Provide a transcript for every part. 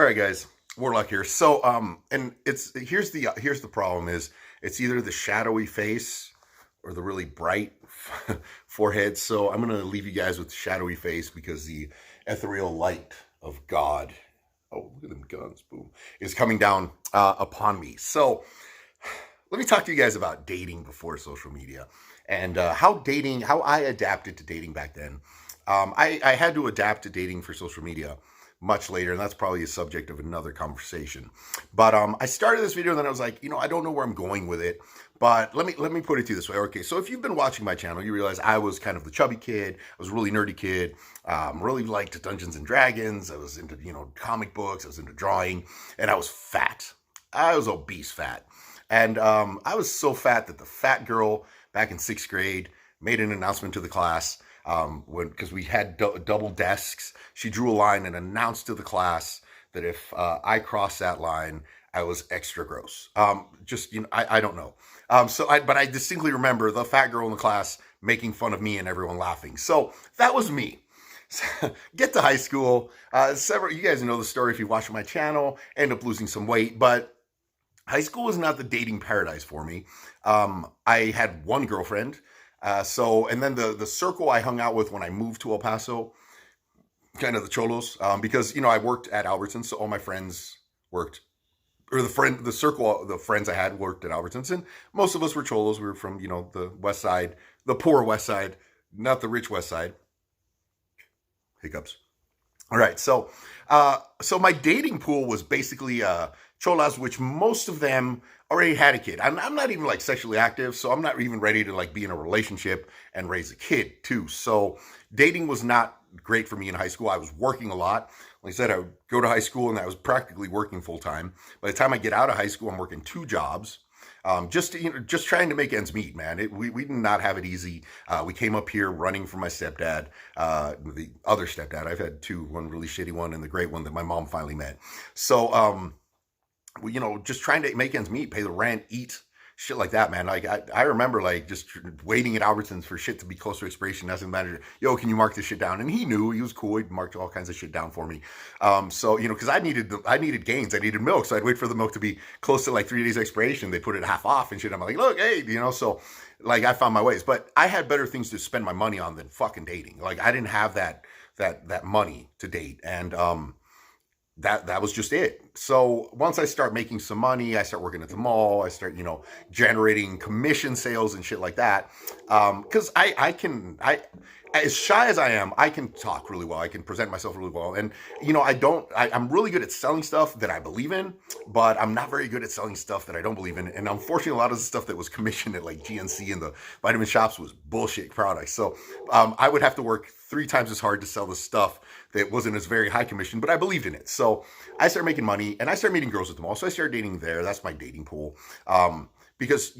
All right, guys, Warlock here. And here's the problem is it's either the shadowy face or the really bright forehead. So I'm gonna leave you guys with the shadowy face because the ethereal light of God, oh look at them guns, boom, is coming down upon me. So let me talk to you guys about dating before social media and how I adapted to dating back then. I had to adapt to dating for social media much later, and that's probably a subject of another conversation. But I started this video, and then I was like, I don't know where I'm going with it. But let me put it to you this way. Okay, so if you've been watching my channel, you realize I was kind of the chubby kid. I was a really nerdy kid. Really liked Dungeons and Dragons. I was into comic books. I was into drawing, and I was fat. I was obese fat, and I was so fat that the fat girl back in 6th grade made an announcement to the class because we had double desks. She drew a line and announced to the class that if I crossed that line, I was extra gross. I don't know. But I distinctly remember the fat girl in the class making fun of me and everyone laughing. So that was me. Get to high school. You guys know the story if you watch my channel. End up losing some weight, but high school was not the dating paradise for me. I had one girlfriend. And then the circle I hung out with when I moved to El Paso, kind of the cholos, because, I worked at Albertsons. So all my friends worked, or the circle, the friends I had worked at Albertsons. And most of us were cholos. We were from, the West Side, the poor West Side, not the rich West Side. Hiccups. All right. So my dating pool was basically, cholas, which most of them already had a kid. I'm not even like sexually active, so I'm not even ready to like be in a relationship and raise a kid too. So dating was not great for me in high school. I was working a lot. Like I said, I would go to high school and I was practically working full time. By the time I get out of high school, I'm working 2 jobs. Just trying to make ends meet, man. We did not have it easy. We came up here running from my stepdad, the other stepdad. I've had 2, one really shitty one and the great one that my mom finally met. So, just trying to make ends meet, pay the rent, eat, shit like that, man. Like I remember like just waiting at Albertsons for shit to be close to expiration. Asking the manager, "Yo, can you mark this shit down?" And he knew, he was cool. He marked all kinds of shit down for me. Because I needed gains, I needed milk, so I'd wait for the milk to be close to like 3 days expiration. They put it half off and shit. I'm like, look, hey, So like I found my ways, but I had better things to spend my money on than fucking dating. Like I didn't have that money to date, and that was just it. So once I start making some money, I start working at the mall, I start, generating commission sales and shit like that. Cause as shy as I am, I can talk really well. I can present myself really well. And, I'm really good at selling stuff that I believe in, but I'm not very good at selling stuff that I don't believe in. And unfortunately, a lot of the stuff that was commissioned at like GNC and the vitamin shops was bullshit products. So I would have to work 3 times as hard to sell the stuff that wasn't as very high commission, but I believed in it. So I started making money and I started meeting girls at the mall. So I started dating there. That's my dating pool. Because,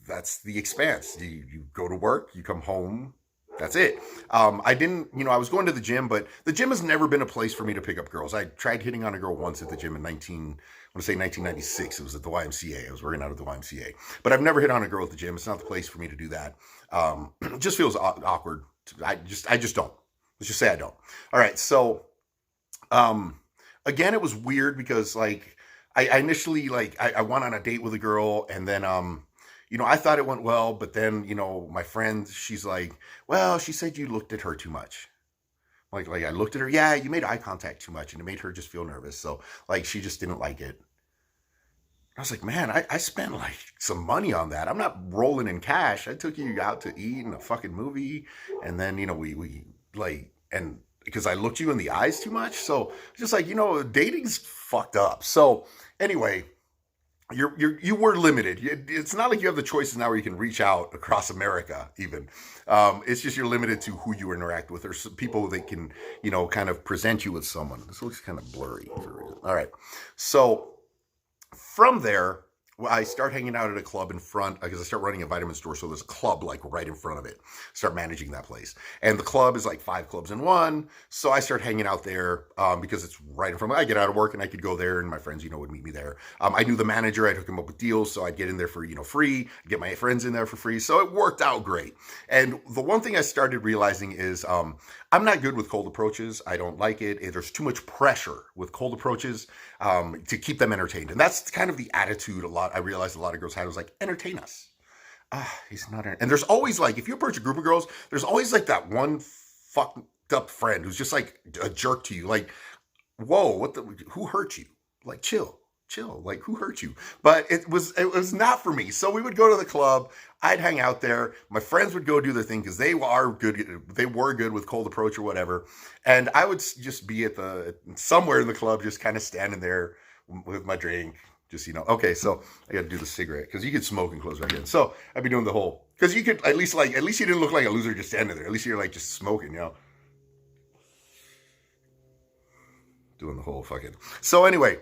that's the expanse. You go to work, you come home. That's it. I was going to the gym, but the gym has never been a place for me to pick up girls. I tried hitting on a girl once at the gym in 1996. It was at the YMCA. I was working out at the YMCA, but I've never hit on a girl at the gym. It's not the place for me to do that. It just feels awkward. I just don't. Let's just say I don't. All right. So, again, it was weird because like I initially I went on a date with a girl and then, I thought it went well, but then, my friend, she's like, well, she said you looked at her too much. Like I looked at her. Yeah, you made eye contact too much and it made her just feel nervous. So like, she just didn't like it. I was like, man, I spent like some money on that. I'm not rolling in cash. I took you out to eat in a fucking movie. And then, we like, and because I looked you in the eyes too much. So just like, dating's fucked up. So anyway, you were limited. It's not like you have the choices now where you can reach out across America even. It's just you're limited to who you interact with or people that can, kind of present you with someone. This looks kind of blurry for a reason. All right. So from there, I start hanging out at a club in front because I start running a vitamin store. So there's a club like right in front of it. Start managing that place. And the club is like 5 clubs in one. So I start hanging out there because it's right in front of me. I get out of work and I could go there and my friends, would meet me there. I knew the manager. I'd hook him up with deals. So I'd get in there for, free, get my friends in there for free. So it worked out great. And the one thing I started realizing is I'm not good with cold approaches. I don't like it. There's too much pressure with cold approaches to keep them entertained. And that's kind of the attitude I realized a lot of girls had was like, entertain us. He's not. And there's always like, if you approach a group of girls, there's always like that one fucked up friend who's just like a jerk to you. Like, whoa, who hurt you? Like, chill. Like, who hurt you? But it was not for me. So we would go to the club. I'd hang out there. My friends would go do their thing because they were good with cold approach or whatever. And I would just be somewhere in the club, just kind of standing there with my drink. Just, okay, so I got to do the cigarette because you could smoke and close back in. So I'd be doing the whole, because you could at least you didn't look like a loser just standing there. At least you're like just smoking, doing the whole fucking. So anyway,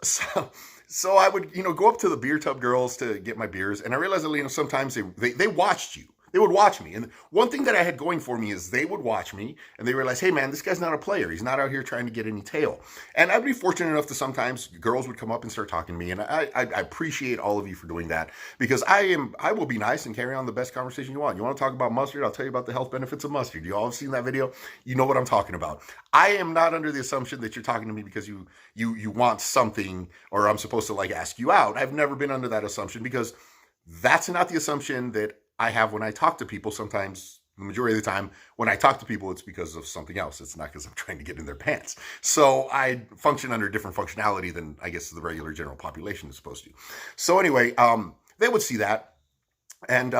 so I would, go up to the beer tub girls to get my beers. And I realized that, sometimes they watched you. They would watch me. And one thing that I had going for me is they would watch me and they realize, hey man, this guy's not a player. He's not out here trying to get any tail. And I'd be fortunate enough to sometimes girls would come up and start talking to me. And I appreciate all of you for doing that because I will be nice and carry on the best conversation you want. You want to talk about mustard? I'll tell you about the health benefits of mustard. You all have seen that video. You know what I'm talking about. I am not under the assumption that you're talking to me because you want something or I'm supposed to like ask you out. I've never been under that assumption because that's not the assumption that I have when I talk to people. Sometimes, the majority of the time, when I talk to people, it's because of something else. It's not because I'm trying to get in their pants. So I function under different functionality than I guess the regular general population is supposed to. So anyway, they would see that. And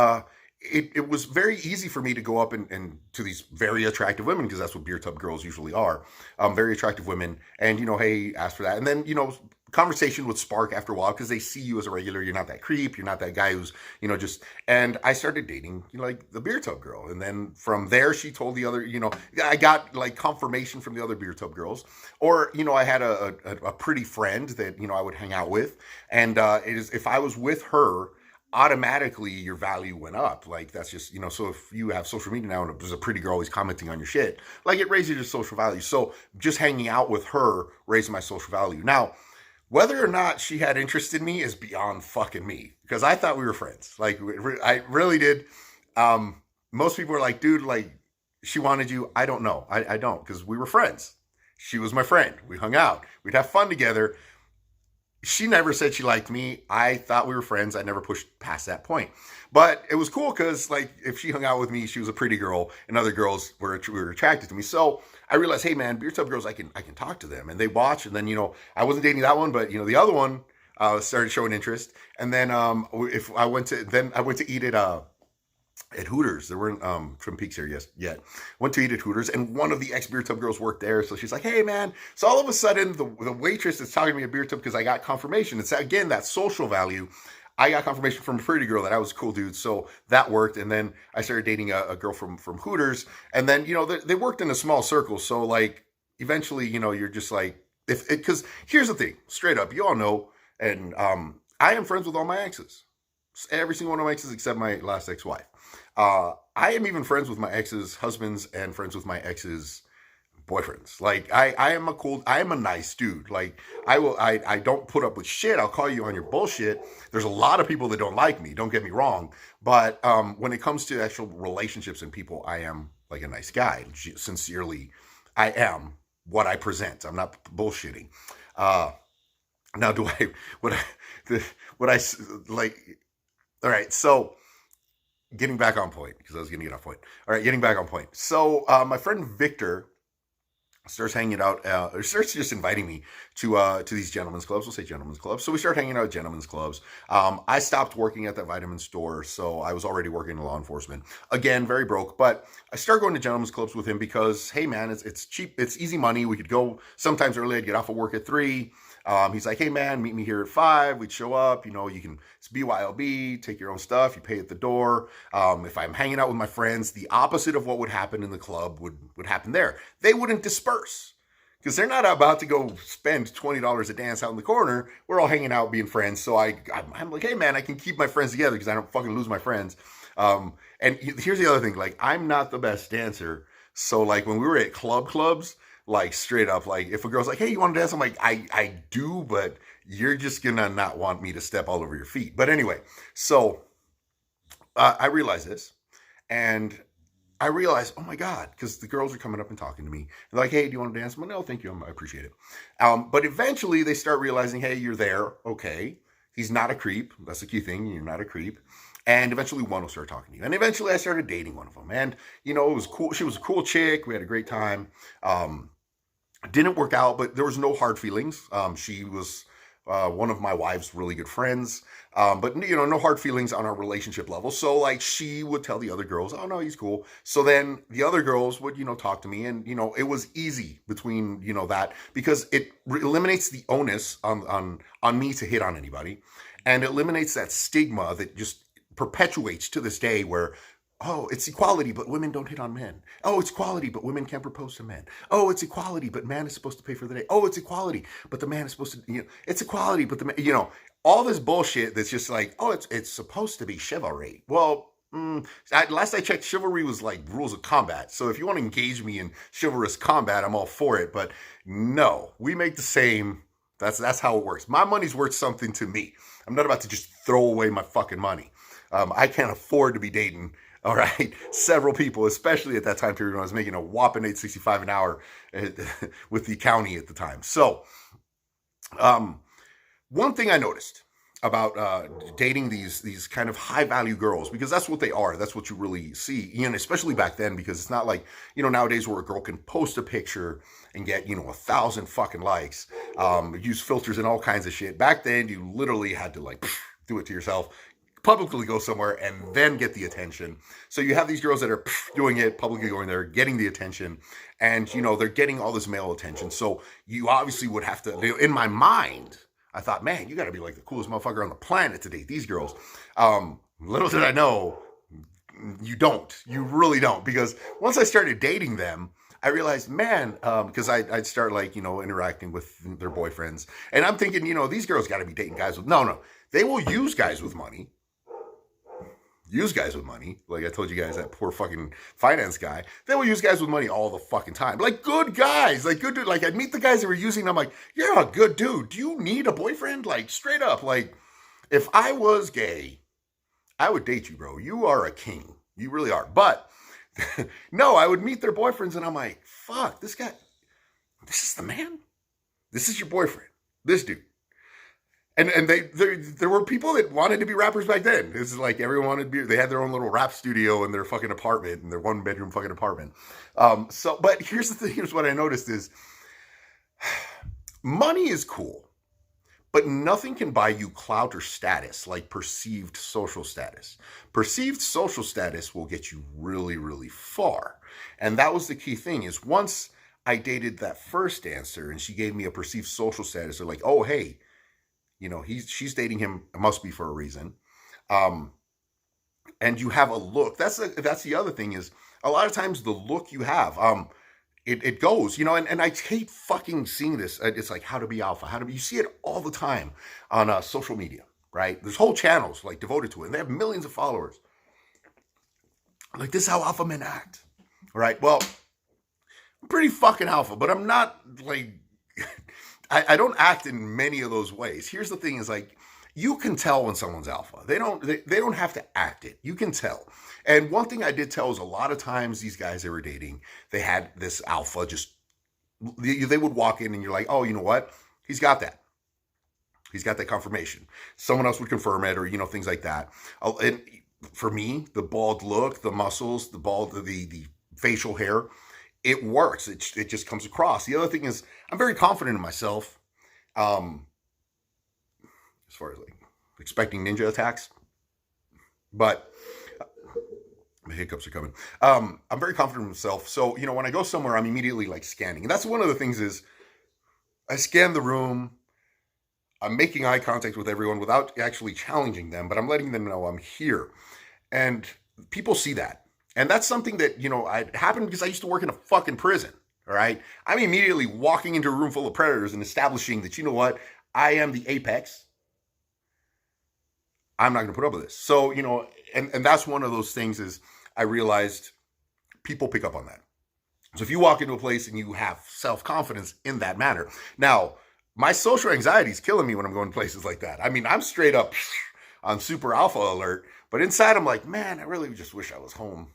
it was very easy for me to go up and to these very attractive women, because that's what beer tub girls usually are. Very attractive women. And, hey, ask for that. And then, conversation would spark after a while because they see you as a regular. You're not that creep. You're not that guy who's, and I started dating, like the beer tub girl. And then from there, she told the other, I got like confirmation from the other beer tub girls. Or, I had a pretty friend that, I would hang out with. And if I was with her, automatically your value went up. Like that's just, so if you have social media now and there's a pretty girl always commenting on your shit, like it raises your social value. So just hanging out with her raised my social value. Now, whether or not she had interest in me is beyond fucking me, because I thought we were friends. Like, I really did. Most people were like, dude, like, she wanted you. I don't know. I don't, because we were friends. She was my friend. We hung out. We'd have fun together. She never said she liked me. I thought we were friends. I never pushed past that point. But it was cool because, like, if she hung out with me, she was a pretty girl, and other girls were attracted to me. So I realized, hey, man, beer tub girls, I can talk to them. And they watch. And then, I wasn't dating that one, but, the other one started showing interest. And then I went to eat at Hooters. There weren't Twin Peaks here yet. Went to eat at Hooters, and one of the ex-beer tub girls worked there. So she's like, hey, man. So all of a sudden, the waitress is talking to me at beer tub because I got confirmation. It's, again, that social value. I got confirmation from a pretty girl that I was a cool dude. So that worked. And then I started dating a girl from Hooters. And then, they worked in a small circle. So, like, eventually, you're just like, because here's the thing, straight up, you all know, and I am friends with all my exes. Every single one of my exes except my last ex-wife. I am even friends with my ex's husbands and friends with my ex's boyfriends. Like, I am a nice dude. Like, I don't put up with shit. I'll call you on your bullshit. There's a lot of people that don't like me, don't get me wrong. But when it comes to actual relationships and people, I am like a nice guy. Sincerely, I am what I present. I'm not bullshitting. Now, all right, so getting back on point, because I was going to get off point. All right, getting back on point. So my friend Victor starts hanging out, starts just inviting me to these gentlemen's clubs. We'll say gentlemen's clubs. So we start hanging out at gentlemen's clubs. I stopped working at that vitamin store, so I was already working in law enforcement. Again, very broke, but I started going to gentlemen's clubs with him because, hey man, it's cheap, it's easy money. We could go sometimes early. I'd get off of work at 3. He's like, hey man, meet me here at 5. We'd show up, you can, it's BYOB, take your own stuff, you pay at the door. If I'm hanging out with my friends, the opposite of what would happen in the club would happen there. They wouldn't disperse because they're not about to go spend $20 a dance out in the corner. We're all hanging out, being friends. So I'm like, hey man, I can keep my friends together because I don't fucking lose my friends. And here's the other thing, like, I'm not the best dancer. So like when we were at clubs, like straight up, like if a girl's like, hey, you want to dance? I'm like, I do, but you're just gonna not want me to step all over your feet. But anyway, so I realized this, and I realized, oh my God, because the girls are coming up and talking to me. They're like, hey, do you want to dance? I'm like, no, thank you. I appreciate it. But eventually they start realizing, hey, you're there. Okay. He's not a creep. That's the key thing. You're not a creep. And eventually one will start talking to you. And eventually I started dating one of them. And, you know, it was cool. She was a cool chick. We had a great time. Didn't work out, but there was no hard feelings. She was one of my wife's really good friends. But you know, no hard feelings on our relationship level. So like she would tell the other girls, oh no, he's cool. So then the other girls would, you know, talk to me, and you know, it was easy between, you know, that, because it eliminates the onus on me to hit on anybody, and it eliminates that stigma that just perpetuates to this day where, oh, it's equality, but women don't hit on men. Oh, it's equality, but women can't propose to men. Oh, it's equality, but man is supposed to pay for the day. Oh, it's equality, but the man is supposed to, you know, it's equality, but the man, you know, all this bullshit that's just like, oh, it's supposed to be chivalry. Well, last I checked, chivalry was like rules of combat. So if you want to engage me in chivalrous combat, I'm all for it. But no, we make the same. That's how it works. My money's worth something to me. I'm not about to just throw away my fucking money. I can't afford to be dating, all right, several people, especially at that time period when I was making a whopping $8.65 an hour with the county at the time. So, one thing I noticed about dating these kind of high value girls, because that's what they are. That's what you really see, you know, especially back then, because it's not like, you know, nowadays where a girl can post a picture and get, you know, 1,000 fucking likes, use filters and all kinds of shit. Back then, you literally had to like do it to yourself, publicly go somewhere and then get the attention. So you have these girls that are doing it, publicly going there, getting the attention, and you know, they're getting all this male attention. So you obviously would have to, in my mind, I thought, man, you got to be like the coolest motherfucker on the planet to date these girls. Little did I know, you don't. You really don't. Because once I started dating them, I realized, man, because I'd start like, you know, interacting with their boyfriends. And I'm thinking, you know, these girls got to be dating guys with, no. They will use guys with money. Like I told you guys, that poor fucking finance guy. They will use guys with money all the fucking time. Like good guys, like good dude. Like I'd meet the guys that were using. I'm like, you're a good dude. Do you need a boyfriend? Like straight up. Like if I was gay, I would date you, bro. You are a king. You really are. But no, I would meet their boyfriends and I'm like, fuck, this guy, this is the man. This is your boyfriend. This dude. And there were people that wanted to be rappers back then. It's like everyone wanted to be, they had their own little rap studio in their fucking apartment, in their 1-bedroom fucking apartment. But here's the thing, here's what I noticed is money is cool, but nothing can buy you clout or status like perceived social status. Perceived social status will get you really, really far. And that was the key thing is once I dated that first dancer and she gave me a perceived social status, they're like, oh, hey, you know, she's dating him. It must be for a reason. And you have a look. That's the other thing is a lot of times the look you have, it goes, you know, and I hate fucking seeing this. It's like how to be alpha, you see it all the time on social media, right? There's whole channels like devoted to it and they have millions of followers. Like this is how alpha men act. All right. Well, I'm pretty fucking alpha, but I'm not like, I don't act in many of those ways. Here's the thing is like, you can tell when someone's alpha. They don't have to act it. You can tell. And one thing I did tell is a lot of times these guys they were dating, they had this alpha just, they would walk in and you're like, oh, you know what? He's got that. He's got that confirmation. Someone else would confirm it or, you know, things like that. And for me, the bald look, the muscles, the facial hair, it works. It just comes across. The other thing is I'm very confident in myself. As far as like expecting ninja attacks, but my hiccups are coming. I'm very confident in myself. So, you know, when I go somewhere, I'm immediately like scanning. And that's one of the things is I scan the room. I'm making eye contact with everyone without actually challenging them, but I'm letting them know I'm here. And people see that. And that's something that, you know, happened because I used to work in a fucking prison, all right? I'm immediately walking into a room full of predators and establishing that, you know what? I am the apex. I'm not going to put up with this. So, you know, and that's one of those things is I realized people pick up on that. So if you walk into a place and you have self-confidence in that manner. Now, my social anxiety is killing me when I'm going places like that. I mean, I'm straight up on super alpha alert, but inside I'm like, man, I really just wish I was home.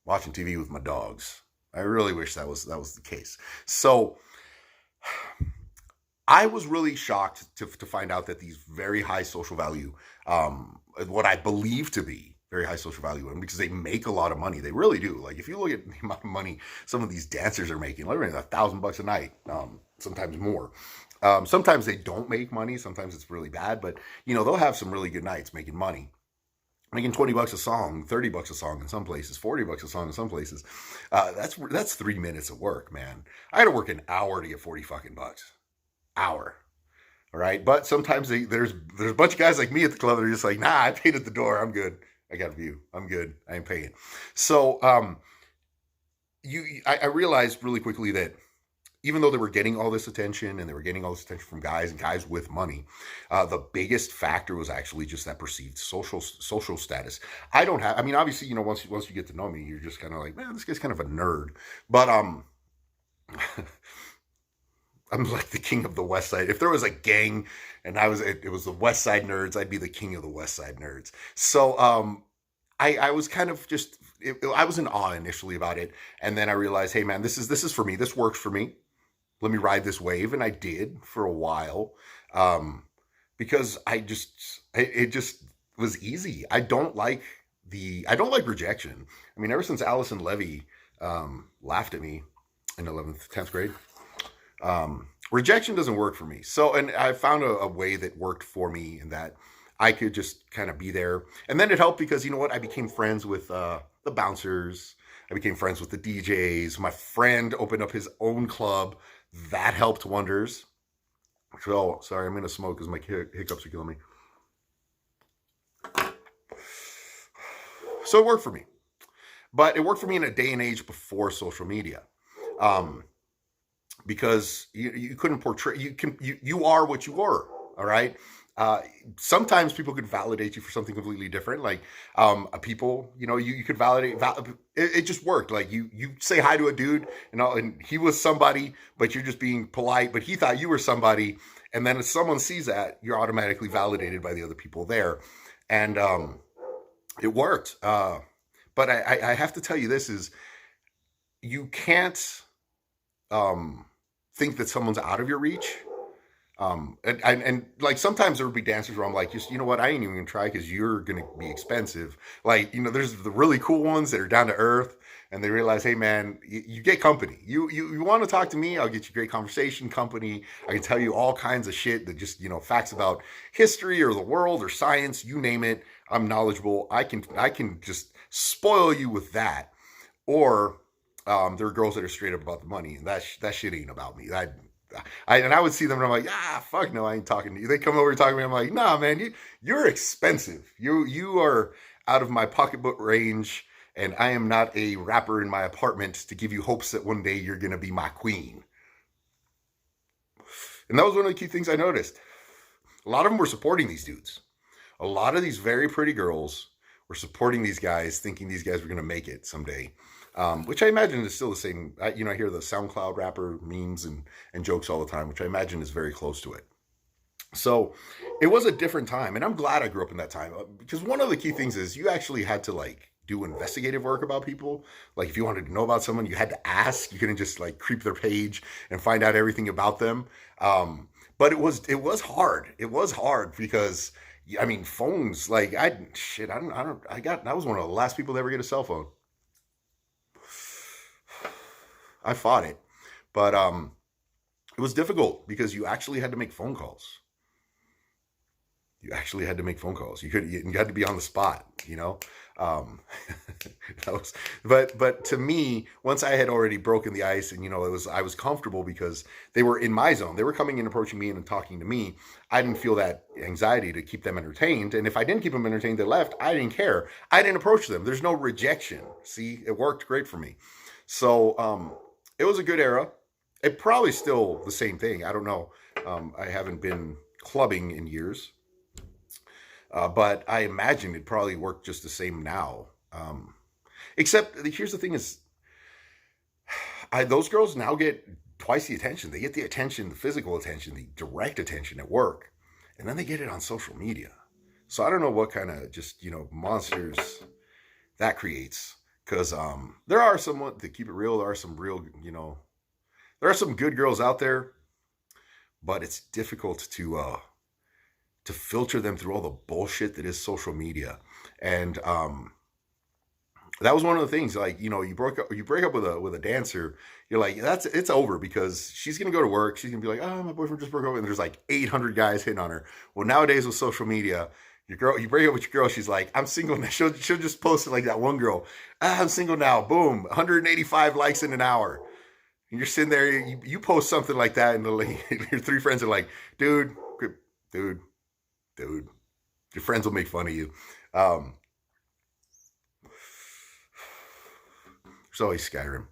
watching TV with my dogs. I really wish that was the case. So I was really shocked to find out that these very high social value, what I believe to be very high social value women, because they make a lot of money. They really do. Like if you look at the amount of money some of these dancers are making, like $1,000 a night, sometimes more. Sometimes they don't make money. Sometimes it's really bad, but they'll have some really good nights making money. Making $20 a song, $30 a song in some places, $40 a song in some places. That's 3 minutes of work, man. I had to work an hour to get 40 fucking bucks. Hour. All right. But sometimes there's a bunch of guys like me at the club that are just like, nah, I paid at the door. I'm good. I got a view. I'm good. I ain't paying. So I realized really quickly that even though they were getting all this attention and they were getting all this attention from guys and guys with money, the biggest factor was actually just that perceived social status. Obviously, once you get to know me, you're just kind of like, man, this guy's kind of a nerd. But I'm like the king of the West Side. If there was a gang and it was the West Side nerds, I'd be the king of the West Side nerds. So I was kind of just, I was in awe initially about it. And then I realized, hey man, this is for me. This works for me. Let me ride this wave. And I did for a while because it just was easy. I don't like rejection. I mean, ever since Allison Levy laughed at me in 11th, 10th grade, rejection doesn't work for me. So, and I found a way that worked for me in that I could just kind of be there. And then it helped because, you know what? I became friends with the bouncers. I became friends with the DJs. My friend opened up his own club. That helped wonders. So, sorry, I'm going to smoke because my hiccups are killing me. So it worked for me. But it worked for me in a day and age before social media. Because you couldn't portray, you are what you were, all right? Sometimes people could validate you for something completely different. Like people, you could validate, it just worked. Like you say hi to a dude and he was somebody, but you're just being polite, but he thought you were somebody. And then if someone sees that, you're automatically validated by the other people there. And it worked. But I have to tell you, this is, you can't think that someone's out of your reach. And like sometimes there would be dancers where I'm like, just, you know what, I ain't even gonna try because you're gonna be expensive. Like, there's the really cool ones that are down to earth and they realize, hey man, you get company. You want to talk to me, I'll get you great conversation, company. I can tell you all kinds of shit that just, facts about history or the world or science, you name it. I'm knowledgeable. I can just spoil you with that. Or there are girls that are straight up about the money, and that shit ain't about me. I would see them and I'm like, fuck no, I ain't talking to you. They come over and talk to me. I'm like, nah, man, you're expensive. You are out of my pocketbook range, and I am not a rapper in my apartment to give you hopes that one day you're gonna be my queen. And that was one of the key things I noticed. A lot of them were supporting these dudes. A lot of these very pretty girls were supporting these guys, thinking these guys were gonna make it someday. Which I imagine is still the same. I hear the SoundCloud rapper memes and jokes all the time, which I imagine is very close to it. So it was a different time, and I'm glad I grew up in that time because one of the key things is you actually had to do investigative work about people. Like if you wanted to know about someone, you had to ask. You couldn't just creep their page and find out everything about them. But it was hard. It was hard because phones. That was one of the last people to ever get a cell phone. I fought it, but it was difficult because you actually had to make phone calls. You had to be on the spot, but to me, once I had already broken the ice and, I was comfortable because they were in my zone. They were coming in, approaching me and talking to me. I didn't feel that anxiety to keep them entertained. And if I didn't keep them entertained, they left. I didn't care. I didn't approach them. There's no rejection. See, it worked great for me. So, it was a good era. It probably still the same thing. I don't know. I haven't been clubbing in years. But I imagine it probably worked just the same now. Except here's the thing is, those girls now get twice the attention. They get the attention, the physical attention, the direct attention at work. And then they get it on social media. So I don't know what kind of just, monsters that creates. because there are somewhat, to keep it real, there are some real, there are some good girls out there, but it's difficult to filter them through all the bullshit that is social media. And that was one of the things. Like, you break up with a dancer, you're like, it's over, because she's gonna go to work, she's gonna be like, oh, my boyfriend just broke up, and there's like 800 guys hitting on her. Well, nowadays with social media, you break up with your girl, she's like, I'm single now. She'll just post it, like that one girl, I'm single now, boom, 185 likes in an hour. And you're sitting there, you post something like that, and your three friends are like, dude, dude, dude, your friends will make fun of you. There's always Skyrim.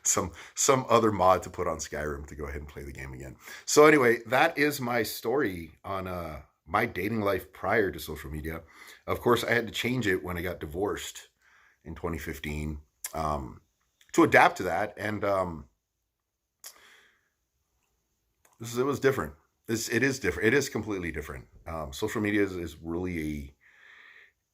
some other mod to put on Skyrim to go ahead and play the game again. So anyway, that is my story on my dating life prior to social media. Of course, I had to change it when I got divorced in 2015 to adapt to that, and it was different. It is different. It is completely different. Social media is really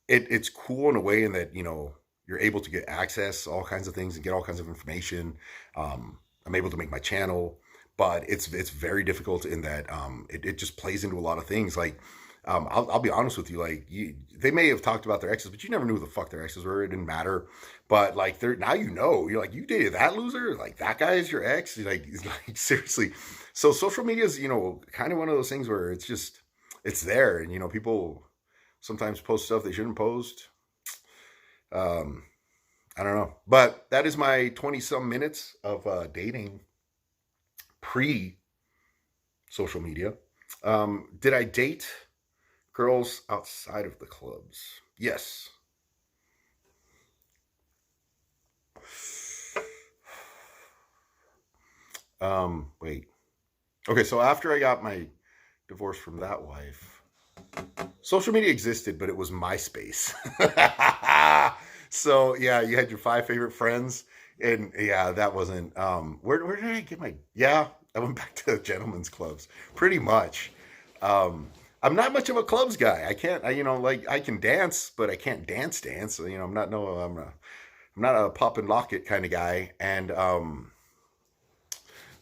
it's cool in a way, in that you're able to get access to all kinds of things and get all kinds of information. I'm able to make my channel, but it's very difficult in that it just plays into a lot of things. Like, I'll be honest with you, like, they may have talked about their exes, but you never knew who the fuck their exes were. It didn't matter. But like, now you're like, you dated that loser, like that guy is your ex. Like seriously. So social media is kind of one of those things where it's there, and people sometimes post stuff they shouldn't post. I don't know, but that is my 20-some minutes of dating pre social media. Did I date girls outside of the clubs? Yes. Wait. Okay, so after I got my divorce from that wife, social media existed, but it was MySpace. So yeah, you had your 5 favorite friends, and yeah, that wasn't. Where did I get my? Yeah, I went back to gentlemen's clubs, pretty much. I'm not much of a clubs guy. I can't. Like, I can dance, but I can't dance. I'm not. No, I'm not a pop and lock it kind of guy. And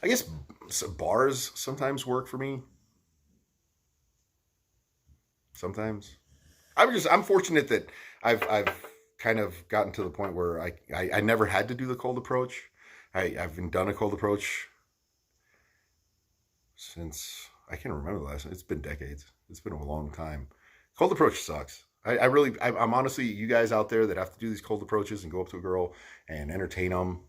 I guess bars sometimes work for me. Sometimes. I'm fortunate that I've kind of gotten to the point where I never had to do the cold approach. I've been done a cold approach since I can't remember the last time. It's been decades. It's been a long time. Cold approach sucks. I'm honestly, you guys out there that have to do these cold approaches and go up to a girl and entertain them,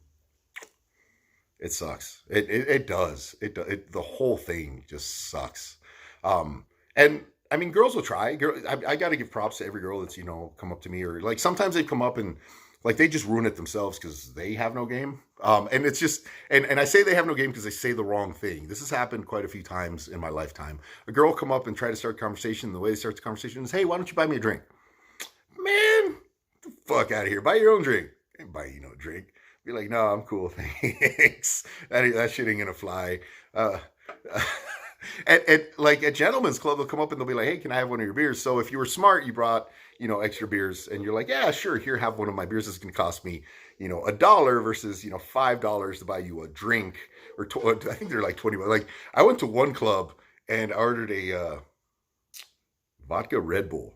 it sucks. It does. The whole thing just sucks. And I mean, girls will try. I got to give props to every girl that's come up to me, or like sometimes they come up and like they just ruin it themselves because they have no game. And it's just and I say they have no game because they say the wrong thing. This has happened quite a few times in my lifetime. A girl will come up and try to start a conversation. And the way they start the conversation is, "Hey, why don't you buy me a drink?" Man, get the fuck out of here. Buy your own drink. I ain't buy you no drink. Be like, no, I'm cool, thanks. That shit ain't gonna fly. At like a gentleman's club, they'll come up and they'll be like, hey, can I have one of your beers? So if you were smart, you brought extra beers, and you're like, yeah, sure, here, have one of my beers. It's gonna cost me $1 versus $5 to buy you a drink, or I think they're like 20. Like, I went to one club and I ordered a vodka Red Bull.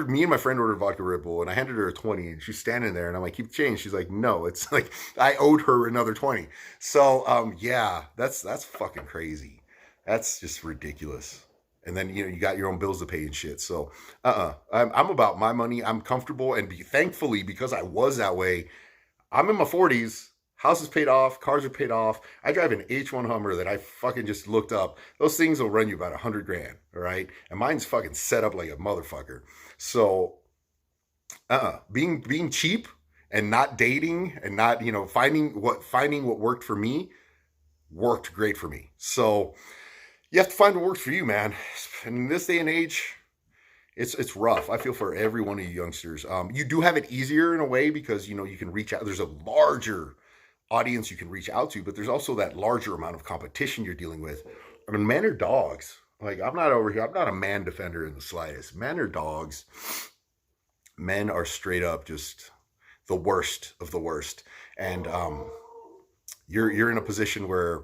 Me and my friend ordered vodka Red Bull, and I handed her a 20, and she's standing there, and I'm like, keep the change. She's like, no, it's like I owed her another 20. So yeah, that's fucking crazy. That's just ridiculous. And then you got your own bills to pay and shit. So I'm about my money. I'm comfortable, and thankfully, because I was that way, I'm in my 40s. House is paid off. Cars are paid off. I drive an H1 Hummer that I fucking just looked up. Those things will run you about $100 grand, all right? And mine's fucking set up like a motherfucker. So, being cheap and not dating and not finding what worked for me worked great for me. So you have to find what works for you, man. And in this day and age, it's rough. I feel for every one of you youngsters. You do have it easier in a way because you can reach out. There's a larger audience you can reach out to, but there's also that larger amount of competition you're dealing with. I mean, men are dogs. Like, I'm not over here. I'm not a man defender in the slightest. Men are dogs. Men are straight up just, the worst of the worst. And you're in a position where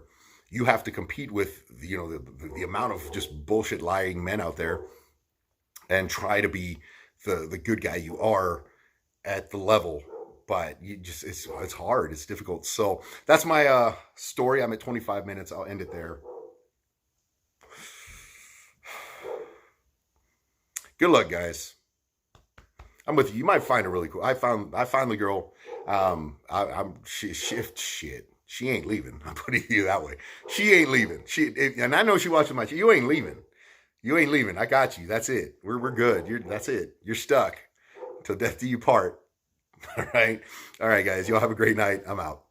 you have to compete with, you know, the amount of just bullshit lying men out there, and try to be the good guy you are at the level. But you just, it's hard, it's difficult. So that's my story. I'm at 25 minutes. I'll end it there. Good luck, guys. I'm with you. You might find her really cool. I found the girl. She ain't leaving. I'm putting it that way. She ain't leaving. And I know she watching my. You ain't leaving. You ain't leaving. I got you. That's it. We're good. That's it. You're stuck till death do you part. All right, guys. Y'all have a great night. I'm out.